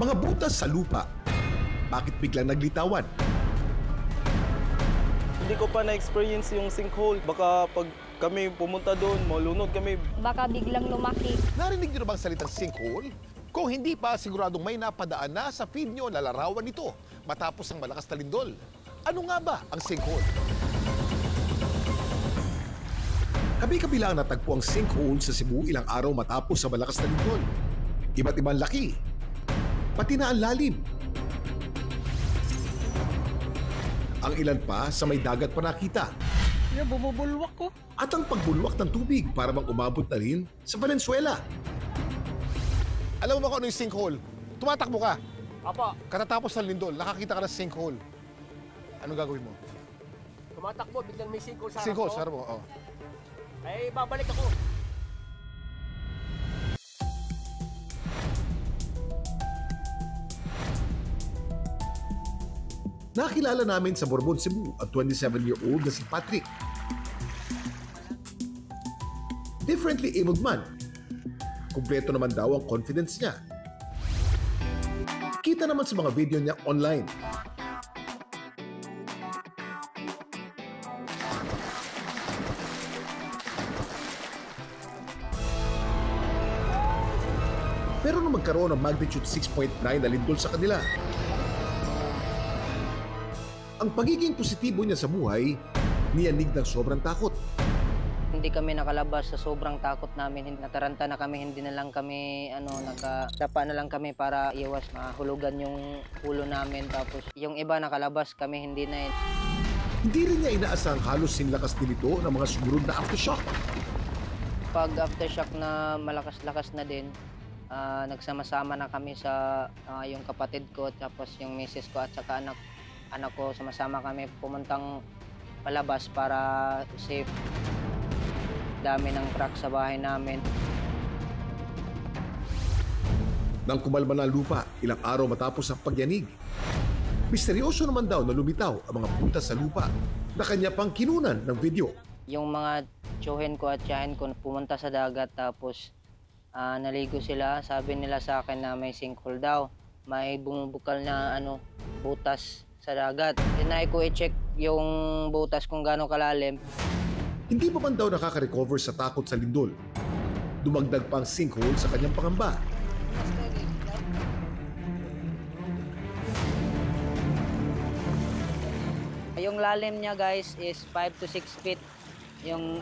Mga butas sa lupa. Bakit biglang naglitawan? Hindi ko pa na-experience yung sinkhole. Baka pag kami pumunta doon, malunod kami. Baka biglang lumaki. Narinig niyo na bang salitang sinkhole? Kung hindi pa, siguradong may napadaan na sa feed nyo na larawan nito matapos ang malakas na lindol. Ano nga ba ang sinkhole? Kabi-kabila natagpo ang sinkhole sa Cebu ilang araw matapos sa malakas na lindol. Iba't ibang laki, pati na ang lalim. Ang ilan pa sa may dagat pa nakita. Bumubulwak ko. At ang pagbulwak ng tubig para bang umabot na rin sa Valenzuela. Alam mo ba kung ano yung sinkhole? Tumatakbo ka. Apo, Katatapos ng lindol, nakakita ka ng sinkhole. Anong gagawin mo? tumatakbo, biglang may sinkhole sa harap Sinkhole, ko. sa harap mo. Oh. Ay, babalik ako. Nakilala namin sa Borbon, Cebu at 27-year-old na si Patrick. Differently abled man. Kumpleto naman daw ang confidence niya. Kita naman sa mga video niya online. Pero nung magkaroon ng magnitude 6.9 na lindol sa kanila, ang pagiging positibo niya sa buhay, niyanig ng sobrang takot. Hindi kami nakalabas sa sobrang takot namin. Nataranta na kami, hindi na lang kami, nakadapa na lang kami para iwas mahulugan yung ulo namin. Tapos yung iba nakalabas, kami hindi na. Hindi rin niya inaasang halos sinlakas din ito ng mga sumunod na aftershock. Pag aftershock na malakas-lakas na din, nagsama-sama na kami sa yung kapatid ko, tapos yung misis ko at saka anak ko, sama-sama kami pumuntang palabas para safe. Dami ng crack sa bahay namin. Nang kumalma na ang lupa, ilang araw matapos ang pagyanig, misteryoso naman daw na lumitaw ang mga butas sa lupa na kanya pang kinunan ng video. Yung mga tsuhin ko at tiyahin ko pumunta sa dagat, tapos naligo sila. Sabi nila sa akin na may sinkhole daw. May bumubukal na butas sa dagat. Tinay ko i-check yung butas kung gaano kalalim. Hindi pa man daw nakaka-recover sa takot sa lindol. Dumagdag pa ang sinkhole sa kanyang pangamba. Yung lalim niya guys is 5 to 6 feet. Yung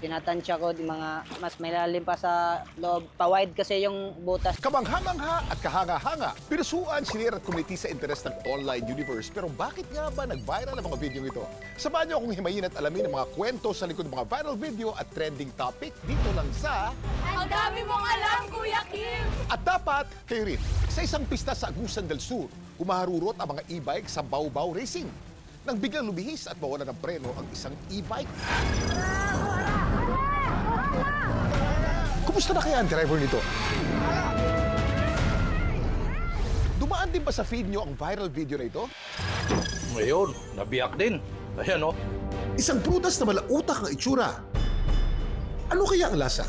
tinatansya ko, mga mas may lalim pa sa loob. Pa-wide kasi yung butas. Kamangha-mangha at kahanga-hanga, pinusuan, sinira at community sa interes ng online universe. Pero bakit nga ba nag-viral ang mga video ito? Samahan niyo akong himayin at alamin ang mga kwento sa likod ng mga viral video at trending topic dito lang sa... Ang dami mong alam, Kuya Kim! At dapat, kayo rin, sa isang pista sa Agusan del Sur, kumaharurot ang mga e-bike sa Baw-Baw Racing. Nang biglang lumihis at mawala ng preno ang isang e-bike. Kumusta na kaya ang driver nito? Dumaan din ba sa feed nyo ang viral video na ito? Ngayon, nabiyak din. Ayan o. Isang prutas na malautak ang itsura. Ano kaya ang lasa?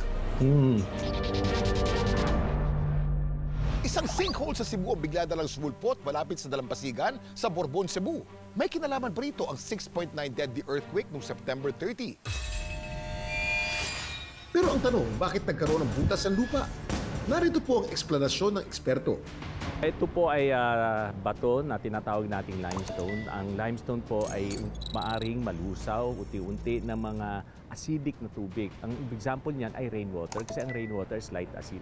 Isang sinkhole sa Cebu ang bigla dalang sumulpot malapit sa dalampasigan sa Borbon, Cebu. May kinalaman pa rito ang 6.9 deadly earthquake noong September 30. Pero ang tanong, bakit nagkaroon ng butas ang lupa? Narito po ang eksplanasyon ng eksperto. Ito po ay bato na tinatawag nating limestone. Ang limestone po ay maaring malusaw unti-unti ng mga acidic na tubig. Ang example niyan ay rainwater kasi ang rainwater is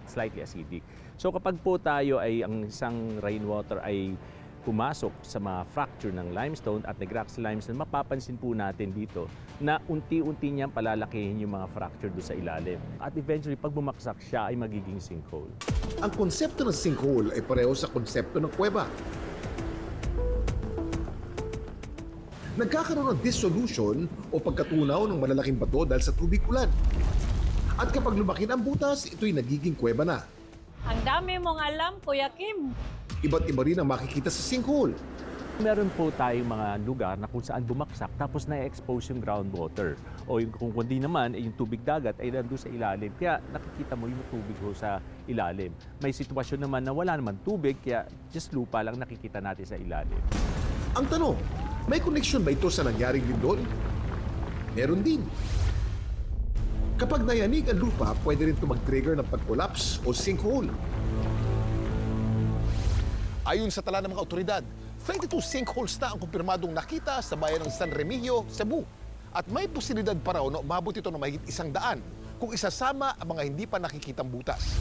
slightly acidic. So kapag po tayo ay ang isang rainwater ay pumasok sa mga fracture ng limestone at nag-crack sa limestone, mapapansin po natin dito na unti-unti niyang palalakihin yung mga fracture doon sa ilalim. At eventually, pag bumaksak siya, ay magiging sinkhole. Ang konsepto ng sinkhole ay pareho sa konsepto ng kuweba. Nagkakaroon ng dissolution o pagkatunaw ng malalaking bato dahil sa tubig ulan. At kapag lumaki na ang butas, ito'y nagiging kuweba na. Ang dami mong alam, Kuya Kim! Iba't iba rin ang makikita sa sinkhole. Meron po tayong mga lugar na kung saan bumaksak tapos na-expose yung groundwater. O yung, kung kundi naman, yung tubig dagat ay nandun sa ilalim. Kaya nakikita mo yung tubig ho sa ilalim. May sitwasyon naman na wala naman tubig, kaya just lupa lang nakikita natin sa ilalim. Ang tanong, may connection ba ito sa nangyaring lindol? Meron din. Kapag nayanig ang lupa, pwede rin ito mag-trigger ng pag-collapse o sinkhole. Ayon sa tala ng mga otoridad, 22 sinkholes na ang kumpirmadong nakita sa bayan ng San Remigio, Cebu. At may posibilidad pa raw na umabot ito ng mahigit 100 kung isasama ang mga hindi pa nakikitang butas.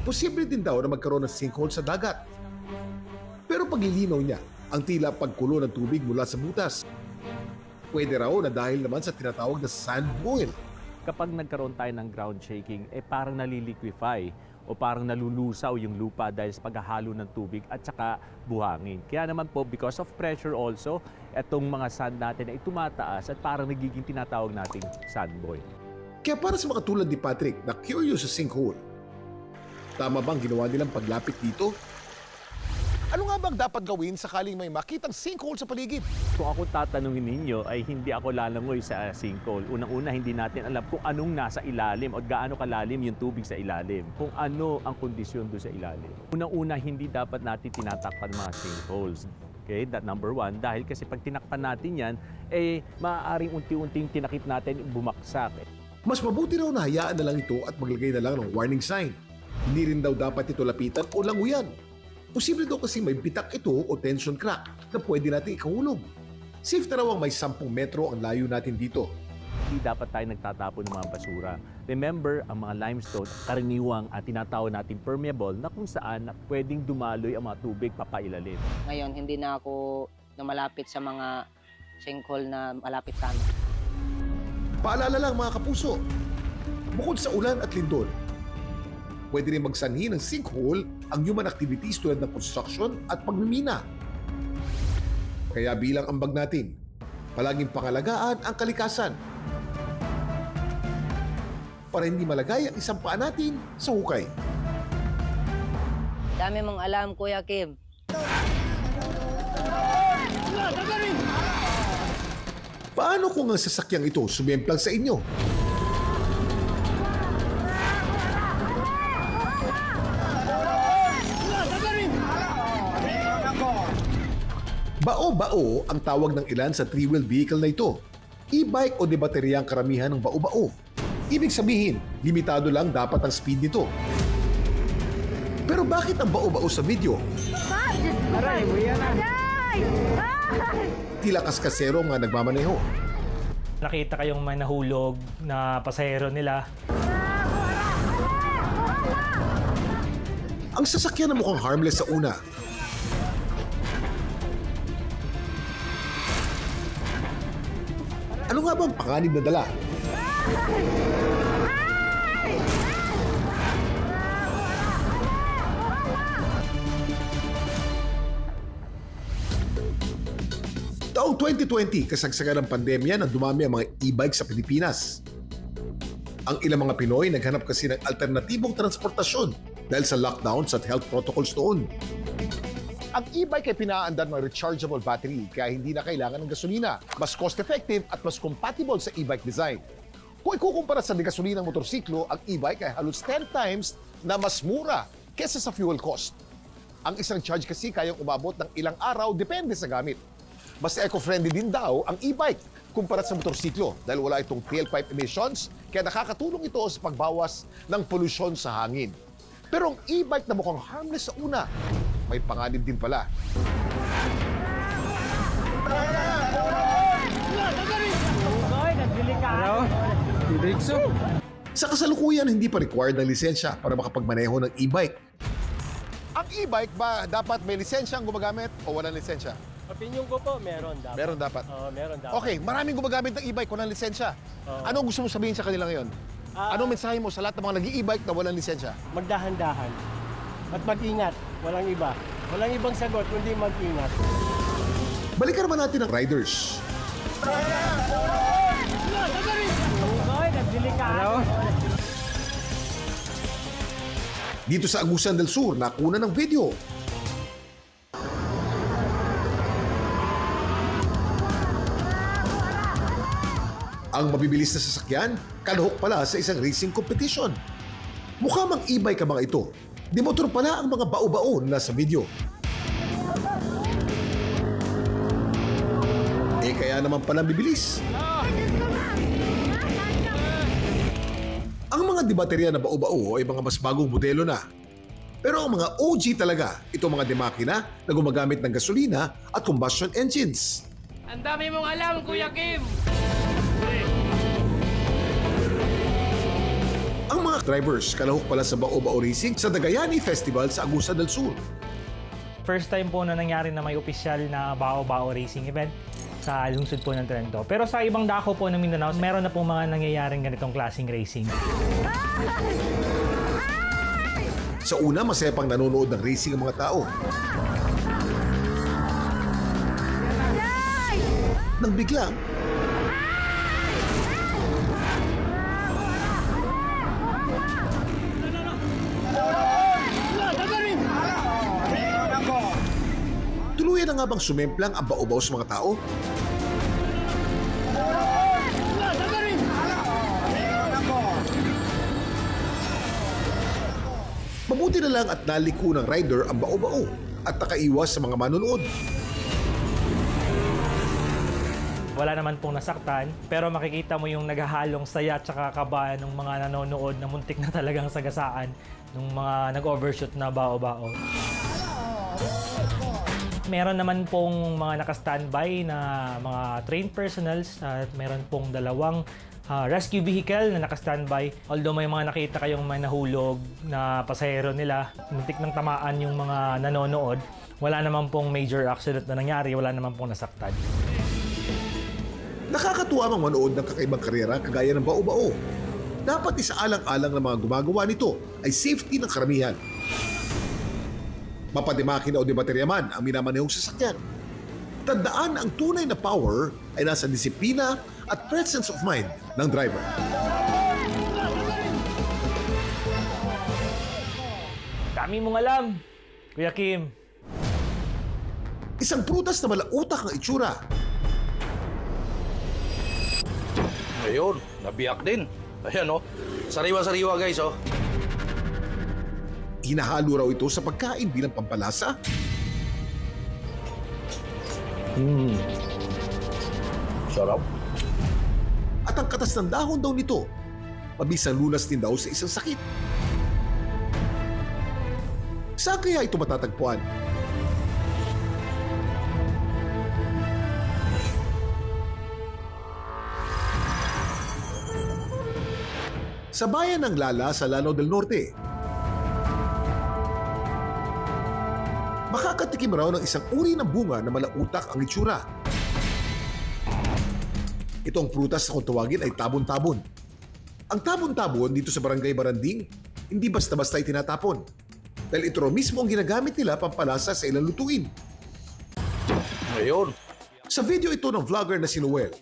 Posible din daw na magkaroon ng sinkhole sa dagat. Pero paglilinaw niya, ang tila pagkulo ng tubig mula sa butas. Pwede raw na dahil naman sa tinatawag na sand boil. Kapag nagkaroon tayo ng ground shaking, parang naliliquify o parang nalulusaw yung lupa dahil sa paghahalo ng tubig at saka buhangin. Kaya naman po, because of pressure also, itong mga sand natin ay tumataas at parang nagiging tinatawag nating sand boil. Kaya para sa mga tulad ni Patrick na curious sa sinkhole, tama bang ginawa nilang paglapit dito? Ano nga bang dapat gawin sakaling may makitang sinkhole sa paligid? Kung ako tatanungin ninyo, ay hindi ako lalangoy sa sinkhole. Unang-una, hindi natin alam kung anong nasa ilalim o gaano kalalim yung tubig sa ilalim. Kung ano ang kondisyon doon sa ilalim. Unang-una, hindi dapat natin tinatakpan mga sinkholes. Okay, that number one. Dahil kasi pag tinakpan natin yan, maaaring unti-unting tinakip natin bumaksak. Mas mabuti raw na hayaan na lang ito at maglagay na lang ng warning sign. Hindi rin daw dapat ito lapitan o languyan. Posible daw kasi may bitak ito o tension crack na pwede natin ikahulog. Safe na raw ang may 10 metro ang layo natin dito. Hindi dapat tayo nagtatapon ng mga basura. Remember, ang mga limestone, karaniwang at tinatawag natin permeable na kung saan pwedeng dumaloy ang mga tubig papailalim. Ngayon, hindi na ako malapit sa mga sinkhole na malapit sa amin. Paalala lang mga kapuso, bukod sa ulan at lindol, pwede rin magsanhi ng sinkhole ang human activities tulad ng construction at pagmimina. Kaya bilang ambag natin, palaging pangalagaan ang kalikasan para hindi malagay ang isang paa natin sa hukay. Dami mong alam, Kuya Kim. Paano kung ang sasakyang ito sumemplang sa inyo? Bao-bao ang tawag ng ilan sa three-wheel vehicle na ito. E-bike o de baterya ang karamihan ng bao-bao. Ibig sabihin, limitado lang dapat ang speed nito. Pero bakit ang bao-bao sa video? Tila kaskasero nga nagmamaneho. Nakita kayong may nahulog na pasahero nila. Ang sasakyan na mukhang harmless sa una. Ano nga bang panganib na dala? Taong 2020, kasagsagan ng pandemya nang dumami ang mga e-bike sa Pilipinas. Ang ilang mga Pinoy naghanap kasi ng alternatibong transportasyon dahil sa lockdowns at health protocols noon. Ang e-bike ay pinaandar ng rechargeable battery kaya hindi na kailangan ng gasolina. Mas cost-effective at mas compatible sa e-bike design. Kung ikukumpara sa gasolina ng motorsiklo, ang e-bike ay halos 10 times na mas mura kesa sa fuel cost. Ang isang charge kasi kayang umabot ng ilang araw depende sa gamit. Mas eco-friendly din daw ang e-bike kumpara sa motorsiklo dahil wala itong tailpipe emissions kaya nakakatulong ito sa pagbawas ng polusyon sa hangin. Pero ang e-bike na mukhang harmless sa una, may panganib din pala. Sa kasalukuyan, hindi pa required ng lisensya para makapagmaneho ng e-bike. Ang e-bike ba dapat may lisensya ang gumagamit o walang lisensya? Opinion ko po, meron dapat. Meron dapat. Meron dapat. Okay, maraming gumagamit ng e-bike walang lisensya. Ano gusto mo sabihin sa kanila ngayon? Anong mensahe mo sa lahat ng mga nag-e-bike na walang lisensya? Magdahan-dahan. At mag-ingat. Walang iba. Walang ibang sagot, kundi mag-ingat. Balikan naman natin ang riders. Dito sa Agusan del Sur, nakuna ng video. Ang mabibilis na sasakyan, kalahok pala sa isang racing competition. Mukha mang e-bike ka mga ito. Di motor pala ang mga bao-bao na sa video. Kaya naman palang bibilis. Ang mga dibaterya na bao-bao ay mga mas bagong modelo na. Pero ang mga OG talaga, itong mga demakina na gumagamit ng gasolina at combustion engines. Ang dami mong alam, Kuya Kim! Ang mga drivers kalahok pala sa bao-bao racing sa Dagayani Festival sa Agusa del Sur. First time po na nangyari na may opisyal na bao-bao racing event sa lungsod po ng Trento. Pero sa ibang dako po ng Mindanao, meron na po mga nangyayaring ganitong klaseng racing. Sa una, masaya pang nanonood ng racing ang mga tao. Nang biglang, tuluyan na nga bang sumemplang ang bao-bao sa mga tao? Mabuti na lang at naliko ng rider ang bao-bao at nakaiwas sa mga manonood. Wala naman pong nasaktan, pero makikita mo yung naghahalong saya at saka kabahan ng mga nanonood na muntik na talagang sagasaan ng mga nag-overshoot na bao-bao. Meron naman pong mga naka-standby na mga trained personals at meron pong dalawang rescue vehicle na naka-standby. Although may mga nakita kayong may nahulog na pasahero nila, muntik nang tamaan yung mga nanonood, wala naman pong major accident na nangyari, wala naman pong nasaktan. Nakakatuwa mang manood ng kakaibang karera kagaya ng bao-bao. Dapat isaalang-alang ng mga gumagawa nito ay safety ng karamihan. Mapademakina o debaterya man ang minamanehong sasakyan. Tandaan ang tunay na power ay nasa disiplina at presence of mind ng driver. Dami mong alam, Kuya Kim. Isang prutas na malautak ang itsura. Ayun, nabiyak din. Ayan oh, sariwa-sariwa guys oh. Hinahalo raw ito sa pagkain bilang pampalasa. Sarap. At ang katas ng dahon daw nito, mabisang lunas din daw sa isang sakit. Saan kaya ito matatagpuan? Sa bayan ng Lala sa Lanao del Norte. Makakatikim raw ng isang uri ng bunga na malautak ang itsura. Itong prutas na kung tawagin ay tabon-tabon. Ang tabon-tabon dito sa Barangay Baranding, hindi basta-basta itinatapon. Dahil ito raw mismo ang ginagamit nila pampalasa sa ilang lutuin. Ayun. Sa video ito ng vlogger na si Noel,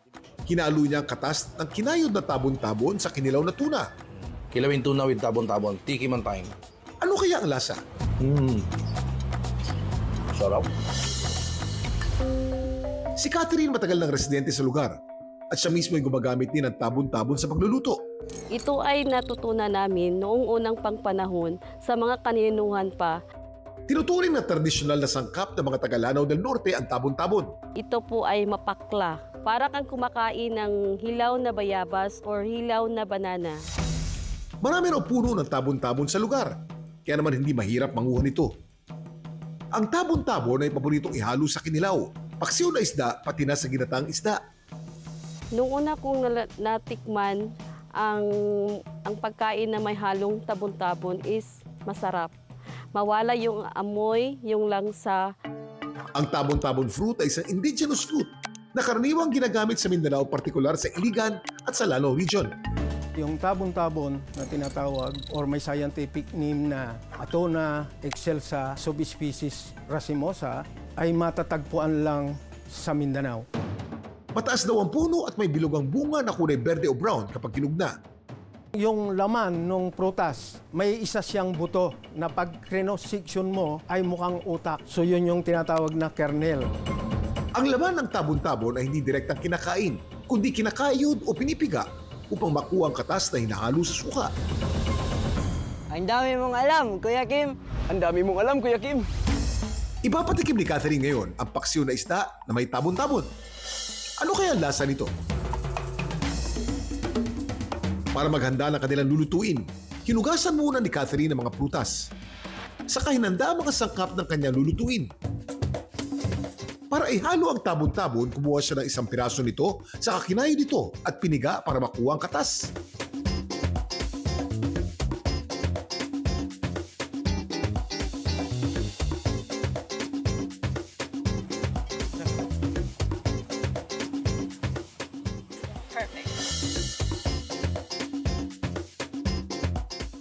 hinalo niya ang katas ng kinayod na tabon-tabon sa kinilaw na tuna. Kilawin tuna with tabon-tabon, tiki man time. Ano kaya ang lasa? Sarap. Si Catherine matagal ng residente sa lugar at siya mismo ay gumagamit din ng tabon-tabon sa pagluluto. Ito ay natutunan namin noong unang pangpanahon sa mga kaninuhan pa. Tinuturing na tradisyonal na sangkap ng mga taga-Lanao del Norte ang tabon-tabon. Ito po ay mapakla. Para kang kumakain ng hilaw na bayabas or hilaw na banana. Marami raw puno ng tabon-tabon sa lugar, kaya naman hindi mahirap manguha nito. Ang tabon-tabon ay paboritong ihalo sa kinilaw, paksiw na isda, pati na sa ginataang isda. Noong una kong natikman, ang pagkain na may halong tabon-tabon is masarap. Mawala yung amoy, yung langsa. Ang tabon-tabon fruit ay isang indigenous fruit na karaniwang ginagamit sa Mindanao, partikular sa Iligan at sa Lanao region. Yung tabon-tabon na tinatawag or may scientific name na Attona excelsa subspecies racemosa ay matatagpuan lang sa Mindanao. Mataas daw ang puno at may bilog ang bunga na kulay berde o brown kapag kinug na. Yung laman ng prutas, may isa siyang buto na pag cross-section mo ay mukhang utak. So yun yung tinatawag na kernel. Ang laman ng tabon-tabon ay hindi direktang kinakain, kundi kinakayod o pinipiga upang makuha ang katas na hinahalo sa suka. Ang dami mong alam, Kuya Kim. Ang dami mong alam, Kuya Kim. Ipapatikim ni Catherine ngayon ang paksiw na isda na may tabon-tabon. Ano kaya ang lasa nito? Para maghanda ng kanilang lulutuin, hinugasan muna ni Catherine ang mga prutas. Saka hinanda ang mga sangkap ng kanyang lulutuin. Para ihalo ang tabon-tabon, kumuha siya ng isang piraso nito, saka kinayod ito at piniga para makuha ang katas.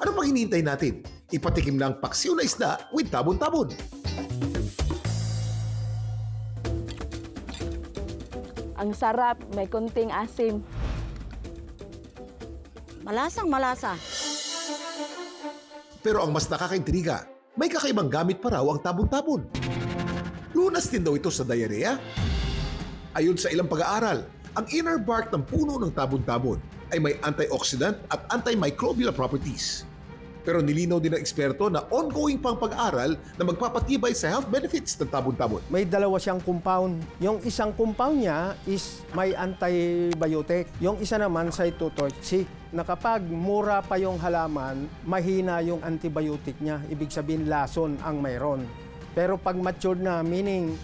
Ano pang hinihintay natin? Ipatikim na ang paksiw na isda with tabon-tabon. Ang sarap, may konting asim. Malasang malasa. Pero ang mas nakakaintriga, may kakaibang gamit pa raw ang tabon-tabon. Lunas din daw ito sa diarrhea. Ayon sa ilang pag-aaral, ang inner bark ng puno ng tabon-tabon ay may antioxidant at antimicrobial properties. Pero nilinaw din ng eksperto na ongoing pang pag-aaral na magpapatibay sa health benefits ng tabon-tabon. May dalawa siyang compound. Yung isang compound niya is may antibiotic. Yung isa naman cytotoxic. Na kapag mura pa yung halaman, mahina yung antibiotic niya. Ibig sabihin lason ang mayroon. Pero pag matured na, meaning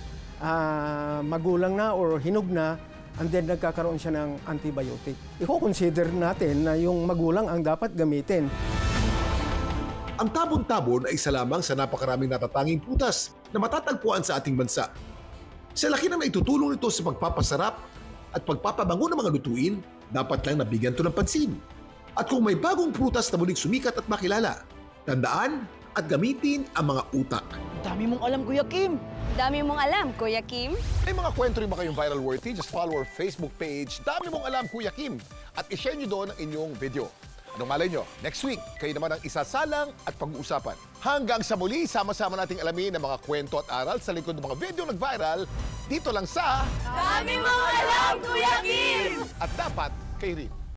magulang na or hinog na, and then nagkakaroon siya ng antibiotic. I-consider natin na yung magulang ang dapat gamitin. Ang tabon-tabon ay isa lamang sa napakaraming natatanging prutas na matatagpuan sa ating bansa. Sa laki na naitutulong nito sa pagpapasarap at pagpapabango ng mga lutuin, dapat lang nabigyan ito ng pansin. At kung may bagong prutas na muling sumikat at makilala, tandaan at gamitin ang mga utak. Dami mong alam, Kuya Kim. Dami mong alam, Kuya Kim. May mga kwento rin ba kayong viral worthy? Just follow our Facebook page, Dami Mong Alam, Kuya Kim, at ishare nyo doon ang inyong video. Anong malay nyo? Next week, kayo naman ang isasalang at pag-uusapan. Hanggang sa muli, sama-sama nating alamin ang mga kwento at aral sa likod ng mga video nag-viral dito lang sa Dami mong alam, Kuya Kim! At dapat kayo rin.